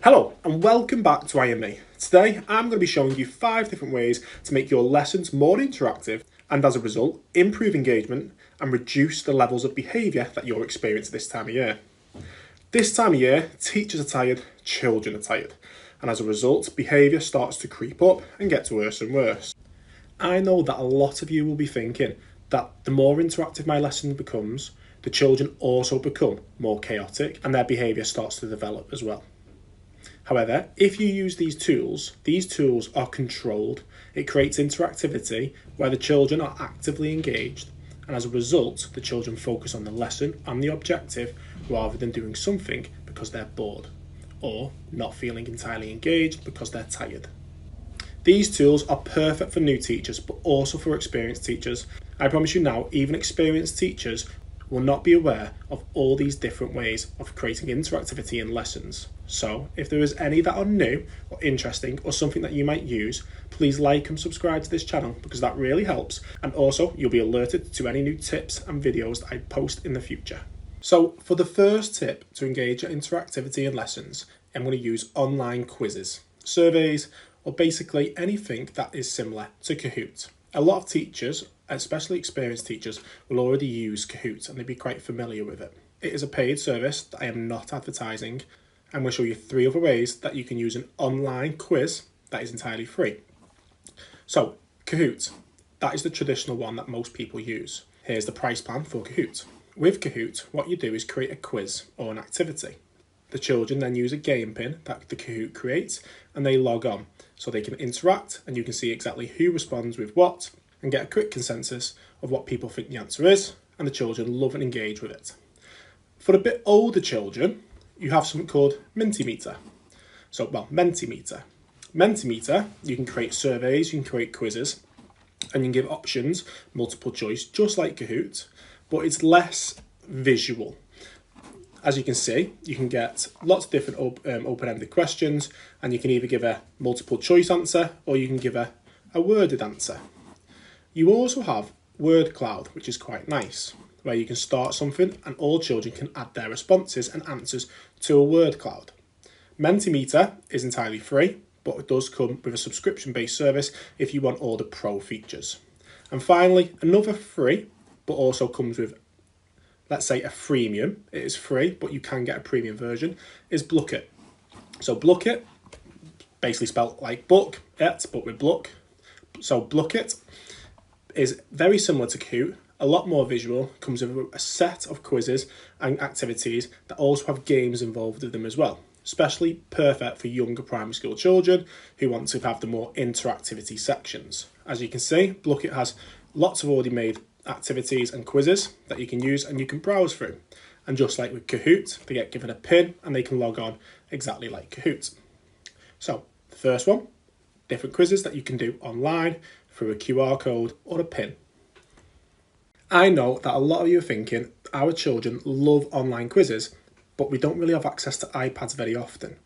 Hello and welcome back to IAmMe. Today I'm going to be showing you 5 different ways to make your lessons more interactive and as a result improve engagement and reduce the levels of behaviour that you'll experience this time of year. This time of year, teachers are tired, children are tired, and as a result behaviour starts to creep up and gets worse and worse. I know that a lot of you will be thinking that the more interactive my lesson becomes, the children also become more chaotic and their behaviour starts to develop as well. However, if you use these tools are controlled. It creates interactivity where the children are actively engaged, and as a result, the children focus on the lesson and the objective rather than doing something because they're bored or not feeling entirely engaged because they're tired. These tools are perfect for new teachers, but also for experienced teachers. I promise you now, even experienced teachers will not be aware of all these different ways of creating interactivity in lessons. So if there is any that are new or interesting or something that you might use, please like and subscribe to this channel because that really helps, and also you'll be alerted to any new tips and videos that I post in the future. So for the first tip to engage your interactivity in lessons, I'm going to use online quizzes, surveys, or basically anything that is similar to Kahoot. A lot of teachers, especially experienced teachers, will already use Kahoot and they'll be quite familiar with it. It is a paid service that I am not advertising. I'm going to show you 3 other ways that you can use an online quiz that is entirely free. So, Kahoot, that is the traditional one that most people use. Here's the price plan for Kahoot. With Kahoot, what you do is create a quiz or an activity. The children then use a game pin that the Kahoot creates and they log on so they can interact and you can see exactly who responds with what and get a quick consensus of what people think the answer is, and the children love and engage with it. For a bit older children, you have something called Mentimeter. Mentimeter. Mentimeter, you can create surveys, you can create quizzes, and you can give options, multiple choice, just like Kahoot, but it's less visual. As you can see, you can get lots of different open-ended questions, and you can either give a multiple choice answer or you can give a worded answer. You also have word cloud, which is quite nice, where you can start something and all children can add their responses and answers to a word cloud. Mentimeter is entirely free, but it does come with a subscription-based service if you want all the pro features. And finally, another free, but also comes with, let's say, a freemium. It is free, but you can get a premium version, is Blookit. So Blookit, basically spelled like book, but with Blook. So Blookit is very similar to Kahoot, a lot more visual, comes with a set of quizzes and activities that also have games involved with them as well, especially perfect for younger primary school children who want to have the more interactivity sections. As you can see, Blookit has lots of already made activities and quizzes that you can use and you can browse through. And just like with Kahoot, they get given a pin and they can log on exactly like Kahoot. So the first one, different quizzes that you can do online through a QR code or a pin. I know that a lot of you are thinking our children love online quizzes, but we don't really have access to iPads very often.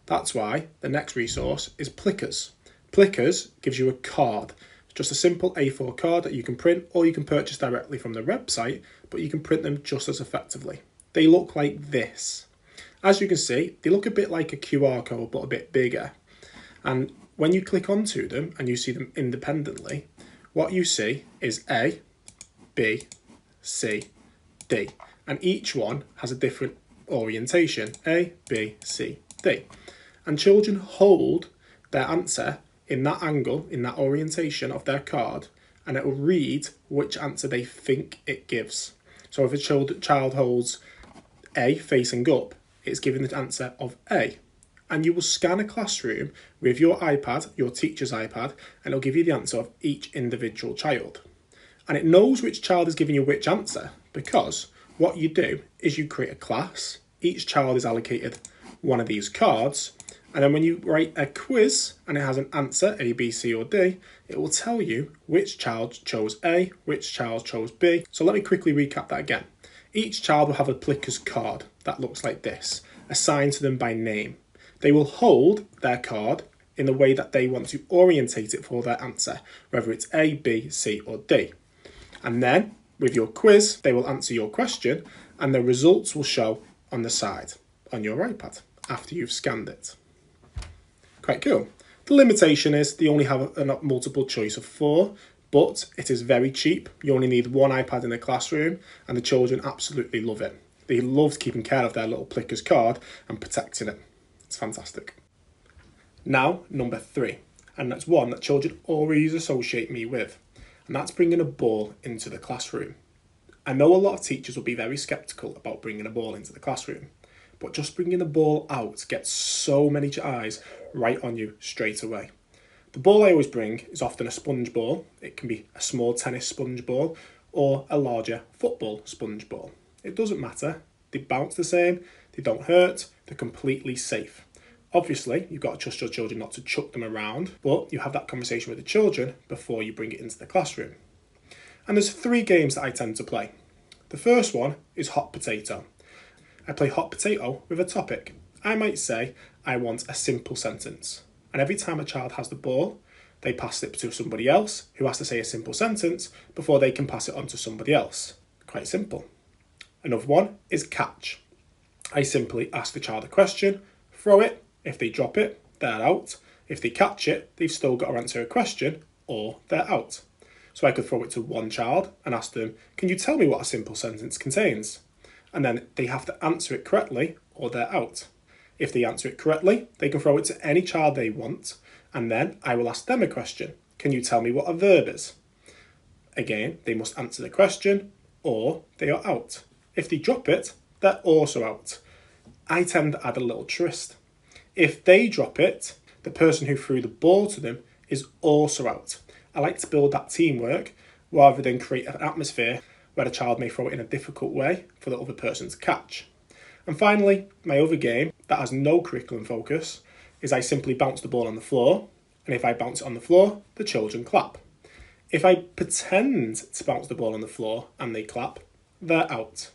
That's why the next resource is Plickers. Plickers gives you a card, just a simple A4 card that you can print or you can purchase directly from the website, but you can print them just as effectively. They look like this. As you can see, they look a bit like a QR code, but a bit bigger. And when you click onto them and you see them independently, what you see is A, B, C, D. And each one has a different orientation, A, B, C, D. And children hold their answer in that angle, in that orientation of their card, and it will read which answer they think it gives. So if a child holds A facing up, it's giving the answer of A. And you will scan a classroom with your iPad, your teacher's iPad, and it'll give you the answer of each individual child. And it knows which child is giving you which answer because what you do is you create a class. Each child is allocated one of these cards. And then when you write a quiz and it has an answer, A, B, C or D, it will tell you which child chose A, which child chose B. So let me quickly recap that again. Each child will have a Plickers card that looks like this, assigned to them by name. They will hold their card in the way that they want to orientate it for their answer, whether it's A, B, C or D. And then with your quiz, they will answer your question and the results will show on the side on your iPad. after you've scanned it. Quite cool. The limitation is they only have a multiple choice of 4, but it is very cheap. You only need 1 iPad in the classroom, and the children absolutely love it. They love keeping care of their little Plickers card and protecting it. It's fantastic. Now, number 3, and that's one that children always associate me with, and that's bringing a ball into the classroom. I know a lot of teachers will be very sceptical about bringing a ball into the classroom, but just bringing a ball out gets so many eyes right on you straight away. The ball I always bring is often a sponge ball. It can be a small tennis sponge ball or a larger football sponge ball. It doesn't matter. They bounce the same, they don't hurt, they're completely safe. Obviously, you've got to trust your children not to chuck them around, but you have that conversation with the children before you bring it into the classroom. And there's 3 games that I tend to play. The first one is hot potato. I play hot potato with a topic. I might say, I want a simple sentence. And every time a child has the ball, they pass it to somebody else who has to say a simple sentence before they can pass it on to somebody else. Quite simple. Another one is catch. I simply ask the child a question, throw it. If they drop it, they're out. If they catch it, they've still got to answer a question or they're out. So I could throw it to one child and ask them, can you tell me what a simple sentence contains? And then they have to answer it correctly or they're out. If they answer it correctly, they can throw it to any child they want, and then I will ask them a question. Can you tell me what a verb is? Again, they must answer the question or they are out. If they drop it, they're also out. I tend to add a little twist. If they drop it, the person who threw the ball to them is also out. I like to build that teamwork rather than create an atmosphere where the child may throw it in a difficult way for the other person to catch. And finally, my other game that has no curriculum focus is I simply bounce the ball on the floor, and if I bounce it on the floor, the children clap. If I pretend to bounce the ball on the floor and they clap, they're out.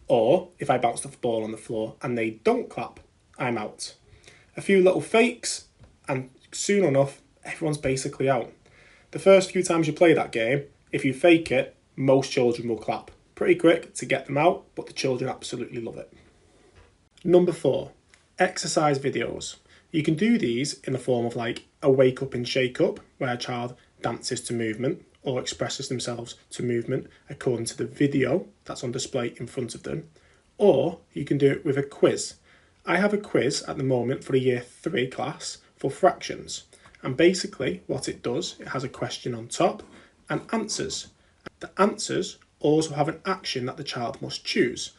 Or if I bounce the ball on the floor and they don't clap, I'm out. A few little fakes, and soon enough, everyone's basically out. The first few times you play that game, if you fake it, most children will clap. Pretty quick to get them out, but the children absolutely love it. Number 4, exercise videos. You can do these in the form of like a wake up and shake up, where a child dances to movement or expresses themselves to movement according to the video that's on display in front of them. Or you can do it with a quiz. I have a quiz at the moment for the year 3 class for fractions. And basically what it does, it has a question on top and answers. The answers also have an action that the child must choose.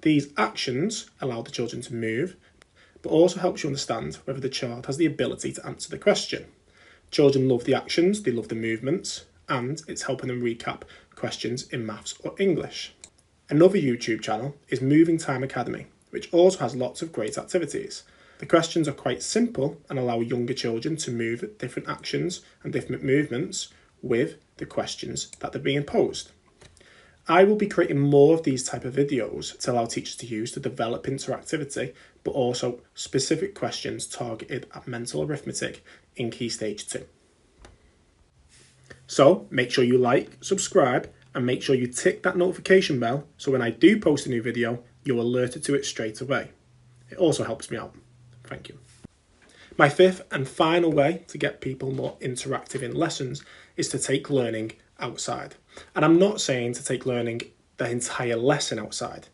These actions allow the children to move, but also helps you understand whether the child has the ability to answer the question. Children love the actions, they love the movements, and it's helping them recap questions in maths or English. Another YouTube channel is Moving Time Academy, which also has lots of great activities. The questions are quite simple and allow younger children to move different actions and different movements with the questions that they're being posed. I will be creating more of these type of videos to allow teachers to use to develop interactivity, but also specific questions targeted at mental arithmetic in Key Stage 2. So make sure you like, subscribe, and make sure you tick that notification bell so when I do post a new video, you're alerted to it straight away. It also helps me out. Thank you. My 5th and final way to get people more interactive in lessons is to take learning outside. And I'm not saying to take learning the entire lesson outside.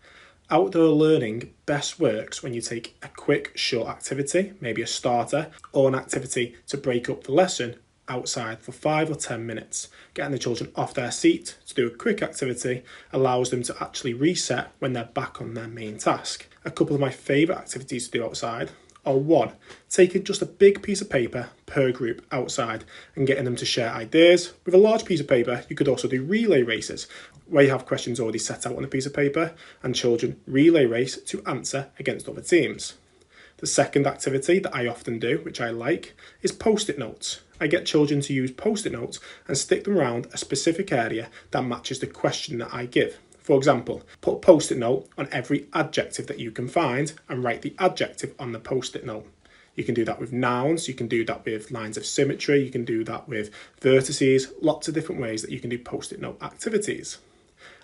Outdoor learning best works when you take a quick, short activity, maybe a starter, or an activity to break up the lesson outside for 5 or 10 minutes. Getting the children off their seat to do a quick activity allows them to actually reset when they're back on their main task. A couple of my favourite activities to do outside are 1, taking just a big piece of paper per group outside and getting them to share ideas. With a large piece of paper, you could also do relay races, where you have questions already set out on a piece of paper and children relay race to answer against other teams. The second activity that I often do, which I like, is post-it notes. I get children to use post-it notes and stick them around a specific area that matches the question that I give. For example, put a post-it note on every adjective that you can find and write the adjective on the post-it note. You can do that with nouns, you can do that with lines of symmetry, you can do that with vertices, lots of different ways that you can do post-it note activities.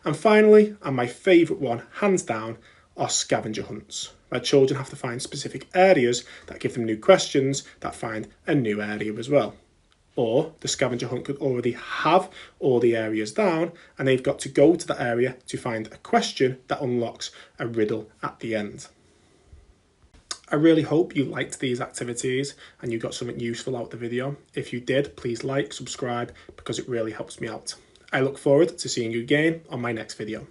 And finally, and my favourite one, hands down, are scavenger hunts, where children have to find specific areas that give them new questions that find a new area as well. Or the scavenger hunt could already have all the areas down and they've got to go to that area to find a question that unlocks a riddle at the end. I really hope you liked these activities and you got something useful out of the video. If you did, please like, subscribe, because it really helps me out. I look forward to seeing you again on my next video.